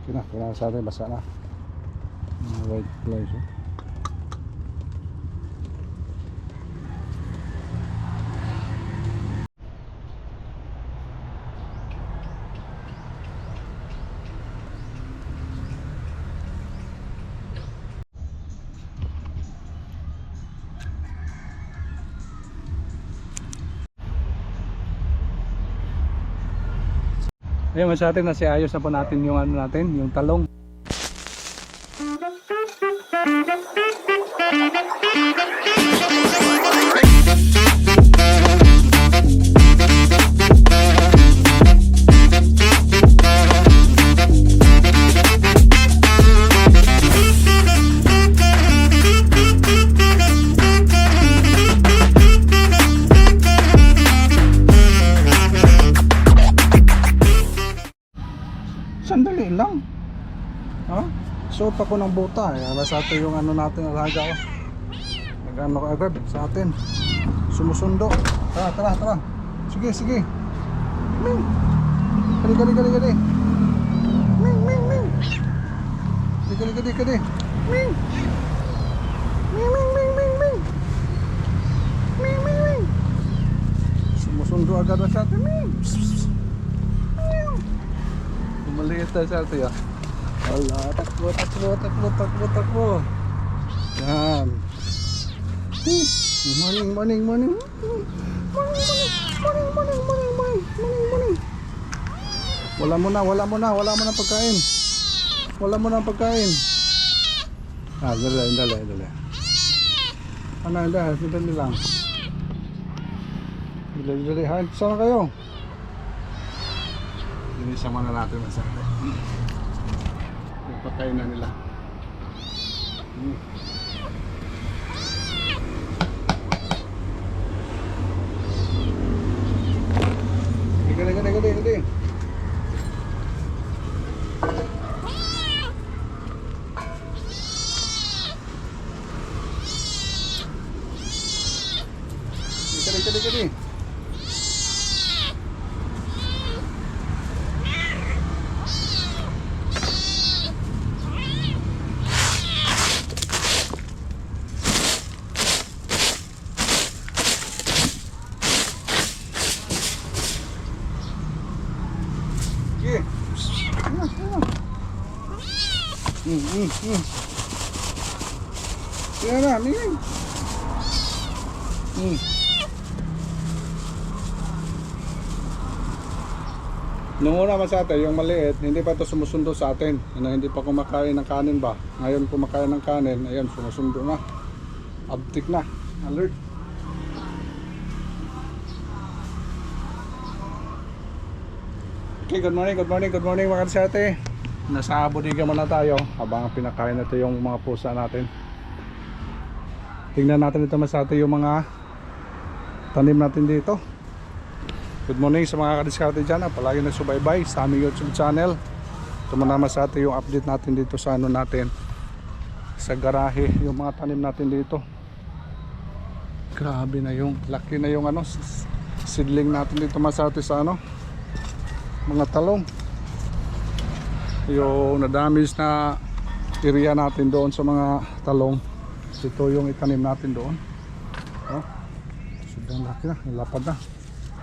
Okay na, kailangan sa atin, basa na. Mga white flies, oh. Ayun, sa atin nasi ayos na po natin yung ano natin, yung talong. Sandali lang. Ha? Suot ako ng buta. Sa atin yung ano natin, alaga ko. Nag-ano ka agad sa atin. Sumusundo. Tara, tara, tara. Sige, sige. Ming. Kali, kali, kali, kali. Ming, ming, ming. Kali, kali, kali, kali. Ming. Ming, ming, ming, ming, ming. Ming, ming, ming. Sumusundo agad sa atin. Ming. Maliit na siya ito ya. Wala, takbo, takbo, takbo, takbo, takbo. Yan. Morning, morning, morning. Morning, morning, morning, morning, morning, morning, morning, morning. Wala mo na, wala mo na, wala mo na pagkain. Wala mo na pagkain. Ah, dali, dali, dali. Ano, dali, dali lang. Dali, dali, saan kayo? Inisa muna natin ang sarte. Nagpakain na nila. Gede, gede, gede, gede. Gede, gede, gede. Yan na, mingin. Nung una man sa atin, yung maliit, hindi pa ito sumusundo sa atin. Ano, hindi pa kumakain ng kanin ba? Ngayon kumakain ng kanin, ayan, sumusundo na. Abtik na, alert. Okay, good morning, good morning, good morning mga kasate. Nasa bodega muna tayo habang pinakain natin yung mga pusa natin. Tingnan natin ito masate yung mga tanim natin dito. Good morning sa mga kadiskarte dyan. Palagi na subaybay sa aming YouTube channel. Ito muna masate yung update natin dito sa ano natin, sa garahe, yung mga tanim natin dito. Grabe na yung laki na yung ano, seedling natin dito masate sa ano, mga talong. Yung na-damage na area natin doon sa mga talong, ito yung itanim natin doon. Oh, sobrang laki na, lapad na.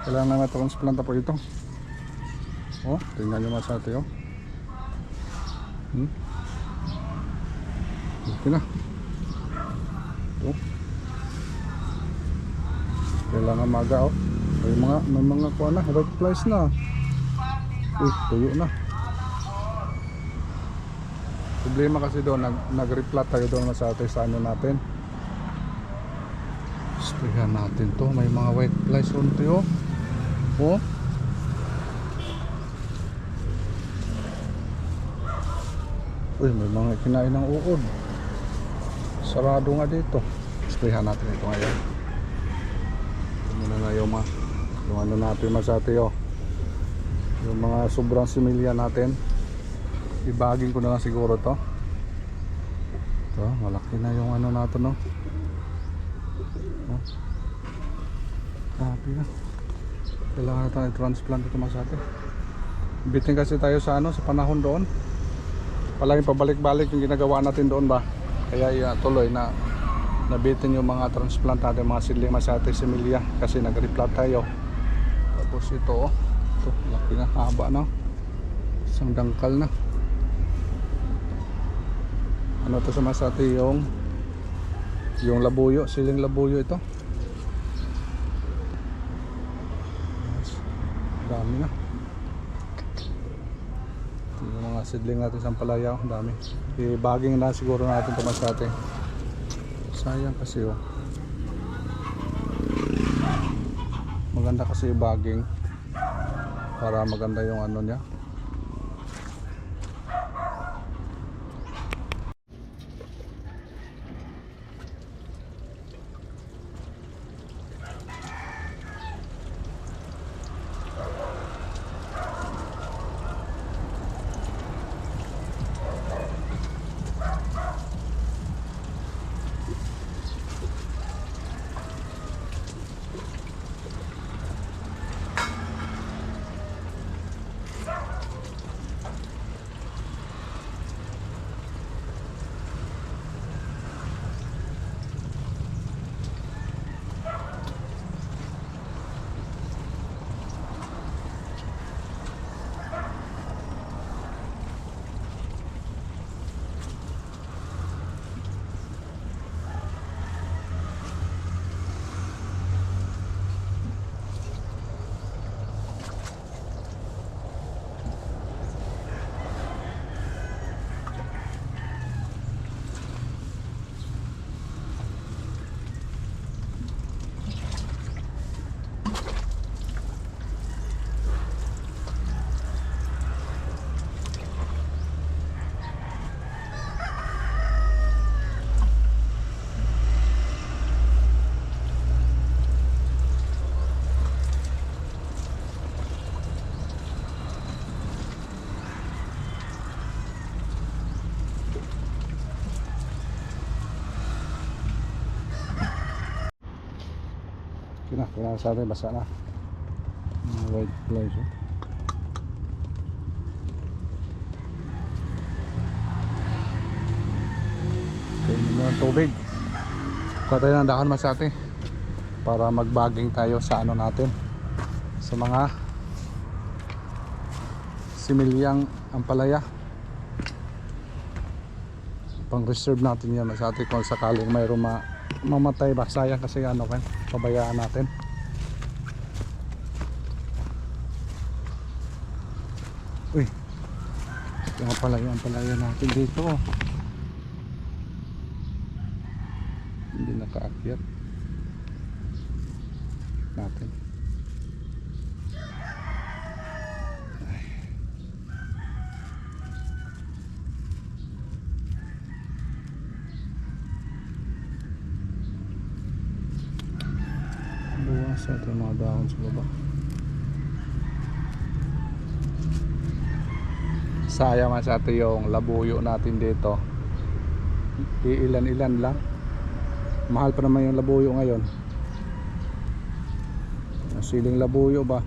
Kailangan na transplanta po ito. Oh, tingnan nyo masate, oh. Okay na. Ito. Kailangan maga, oh. May mga kuha na, red flies na. Uy, tuyo na. Problema kasi doon, nag-replat tayo doon sa ano natin. Sprayan natin to. May mga white flies on to. Oh. Uy, may mga kinain ng uod. Sarado nga dito. Sprayan natin ito ngayon. Muna na yung ano natin masate, oh. Yung mga sobrang similya natin. Ibagin ko na lang siguro to. Ito, malaki na yung ano natin, no. Oh. Grabe na. Kailangan na tayo transplant ito masate. Bitin kasi tayo sa ano, sa panahon doon. palaging pabalik-balik yung ginagawa natin doon ba. Kaya tuloy na nabitin yung mga transplant natin, mga sidling Masate Similia, kasi nag-replant tayo. Tapos ito, oh, ito laki na, haba na, isang dangkal na. Ano to sa Masate, yung labuyo, siling labuyo ito. Dami na. Yung mga sidling natin sa Ampalaya, dami. I-bagging na siguro natin ito Masate. Sayang kasi oh. Maganda kasi yung bagging para maganda yung ano niya. Kailangan sa atin, basa na. White flies oh. Okay, yung tubig. Kuha tayo ng dahon Masate para mag-bagging tayo sa ano natin, sa mga similyang Ampalaya. Pang reserve natin yan Masate kung sakaling mayroong mamatay ba. Sayang kasi ano kan, pabayaan natin. Uy, yung Ampalaya natin dito hindi nakaakyat natin. Buwas ito yung mga dahon sa baba. Sayang Masate yung labuyo natin dito. Ilan-ilan lang. Mahal pa naman yung labuyo ngayon. Siling labuyo ba,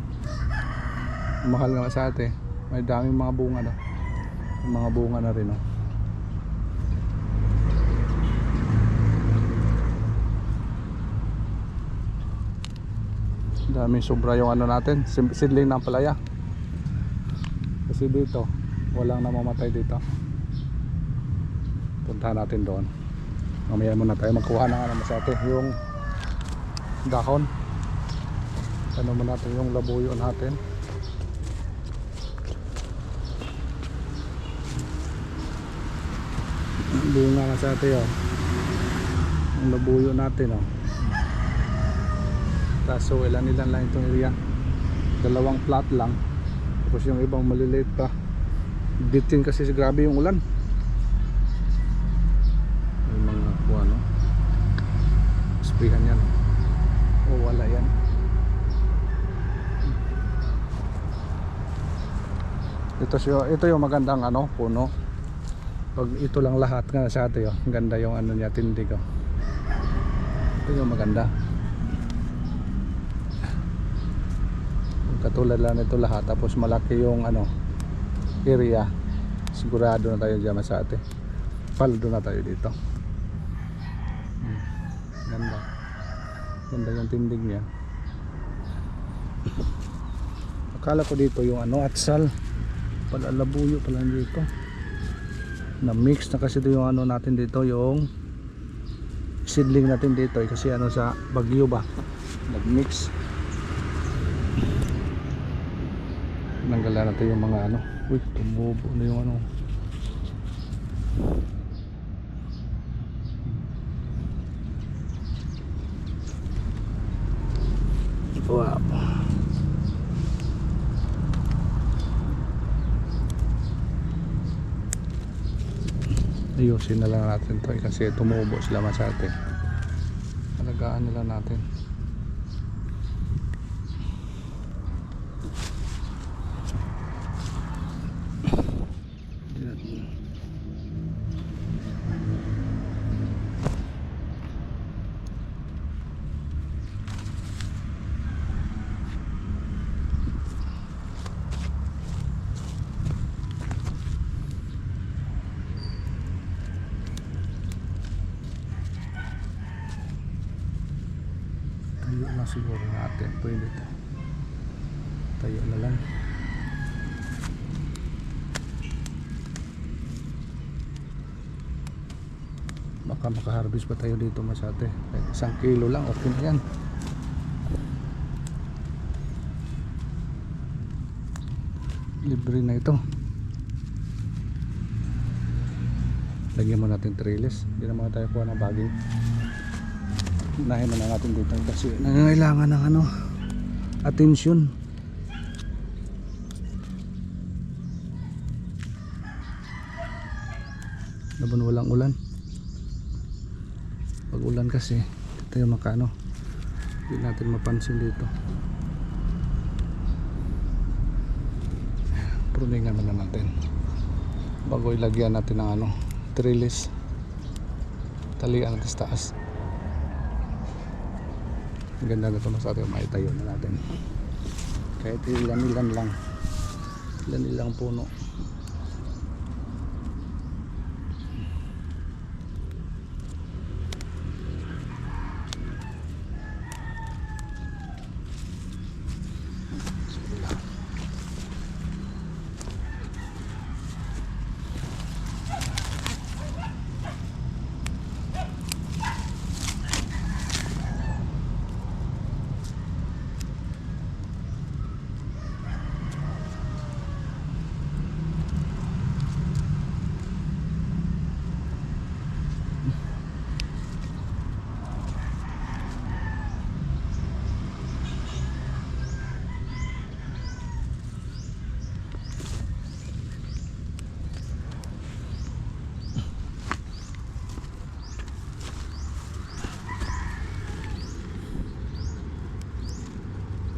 mahal nga Masate. May daming mga bunga na. Mga bunga na rin oh. Daming sobra yung ano natin, sidling ng Ampalaya. Kasi dito walang namamatay dito. Puntahan natin doon. Mamaya muna tayo magkuha ng ano Masate, yung dahon. Ano mo natin yung labuyo natin. Bunga Masate oh. Yung labuyo natin oh. Kaso ilan-ilan lang itong area. 2 plot lang. Tapos yung ibang maliliit pa. Bitin kasi grabe yung ulan. May mga kuha no. Sprayan yan. O wala yan. Ito yung magandang ano, puno. Pag ito lang lahat nga sa atin, ang ganda yung ano niya, tindig oh. Ito yung maganda. Katulad lang ito lahat, tapos malaki yung ano area, sigurado na tayo dyan sa ate. Paldo na tayo dito. Ganda. Ganda yung tindig niya. Akala ko dito yung ano, atsal. Pala labuyo pala dito. Na mix na kasi ito yung ano natin dito, yung seedling natin dito kasi ano sa Bagyo ba. Nag-mix. Nanggalan natin yung mga ano. Uy, tumubo na yung ano. Wow. Ayusin na lang natin to kasi tumubo sila masate. Alagaan nila natin. Tayo na siguro natin. Pwede tayo na lang. Baka makaharvest pa tayo dito masate. 1 kilo lang, okay na yan. Libre na ito. Lagyan mo natin trellis. Hindi naman tayo kuha ng baging. Unahin na natin dito kasi nangangailangan ng ano, atensyon. Laban walang ulan. Pag ulan kasi tayo makano, hindi natin mapansin dito. Pruningan muna natin bago ilagyan natin ng ano, trellis. Talian natin sa taas. Ang ganda na ito mas atin, maitayo na natin kahit ilan lang puno.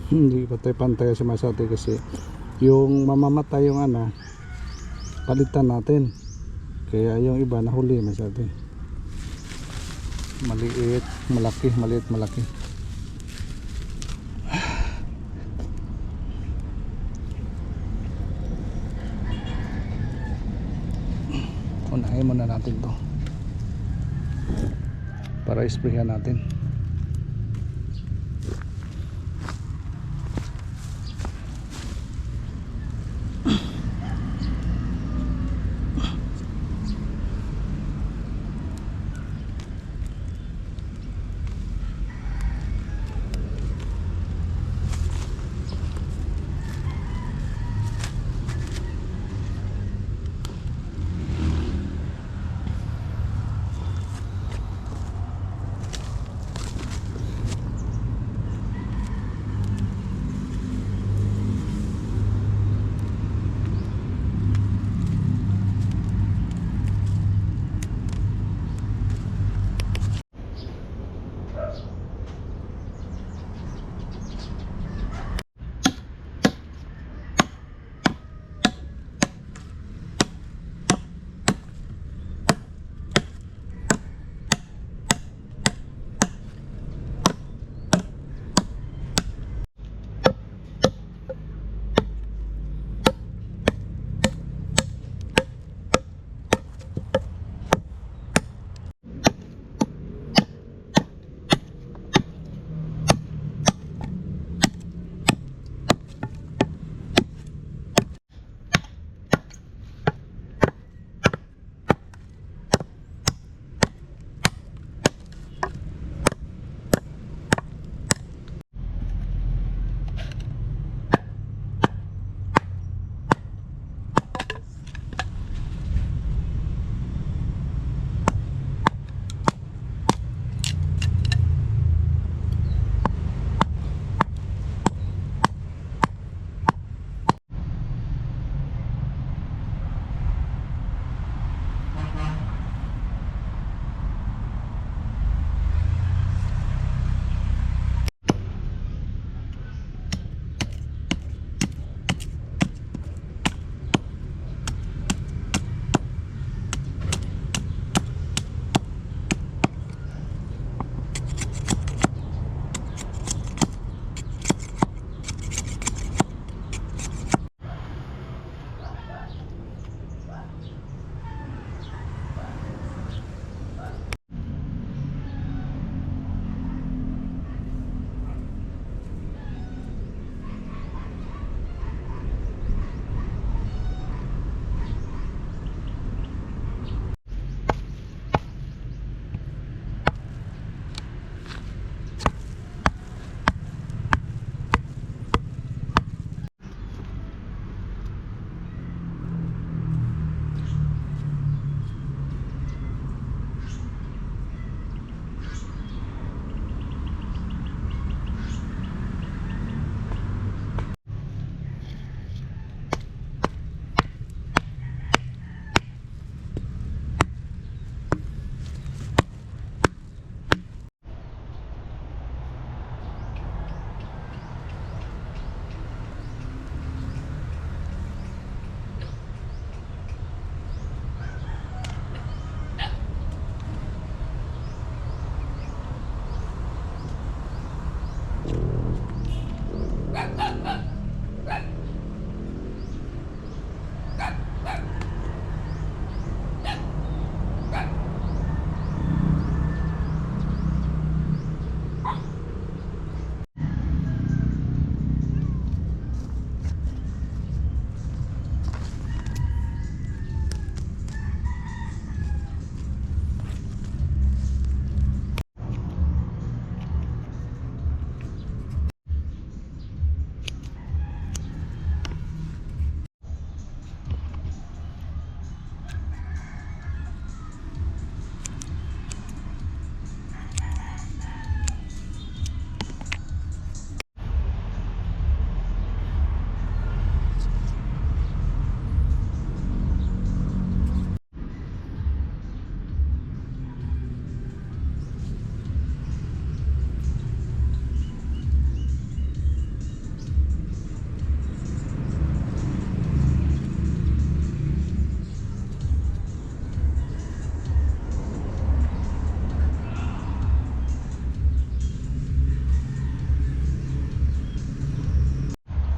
Hindi pantay-pantay si masate kasi yung mamamatay yung ano, palitan natin. Kaya yung iba nahuli masate. Maliit, malaki, maliit, malaki. Unahin muna natin to para isprayan natin.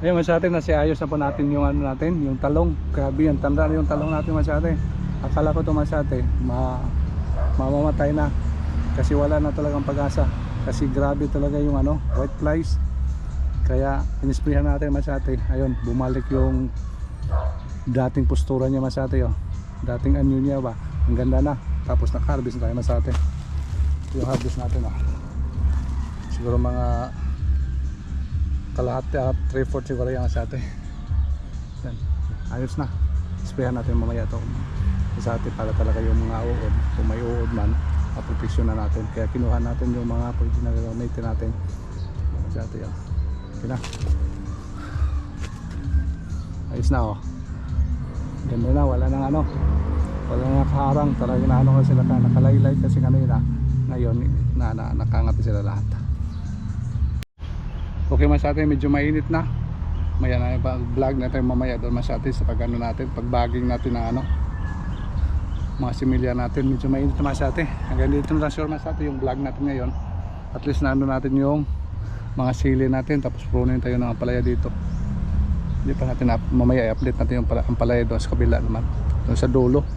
Ayun masyate, nasiayos na po natin yung ano natin, yung talong. Grabe yan, tanda na yung talong natin masyate. Akala ko to masyate, mamamatay na. Kasi wala na talagang pag-asa. Kasi grabe talaga yung ano, white flies. Kaya inisprayan natin masyate. Ayun, bumalik yung dating postura niya masyate. Oh. Dating anyo niya ba, ang ganda na. Tapos naka-harvest na tayo masyate. Yung harvest natin oh. Siguro mga kalahati at 3/4 siguro yung sa atin. Yan. Ayos na. Sprayan natin mamaya ito sa atin para talaga yung mga uod, kung may uod man, maproteksyon na natin. Kaya kinuha natin yung mga pwede na gagamitin natin sa atin yan. Okay na. Ayos na oh. Ganda na, wala nang ano, wala nang nakaharang. Talaga na ano kasi nakalaylay kasi kanina. Ngayon nakangat sila lahat. Okay masyate, medyo mainit na. Maya na yung vlog natin mamaya doon masyate sa pag ano natin, pag bagging natin ng ano, mga similya natin. Medyo mainit na masyate. Hanggang dito na sure masyate yung vlog natin ngayon. At least na ano natin yung mga sili natin. Tapos prunin tayo ng ampalaya dito. Hindi pa natin mamaya i-update natin yung ampalaya doon sa kabila naman, doon sa dulo.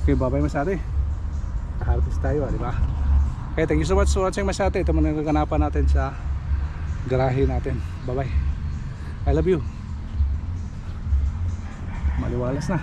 Okay, bye bye masyate. Harvest tayo di ba? Okay, thank you so much for watching masyate. Ito muna yung kaganapan natin sa garahe natin. Bye bye. I love you. Maliwalas na.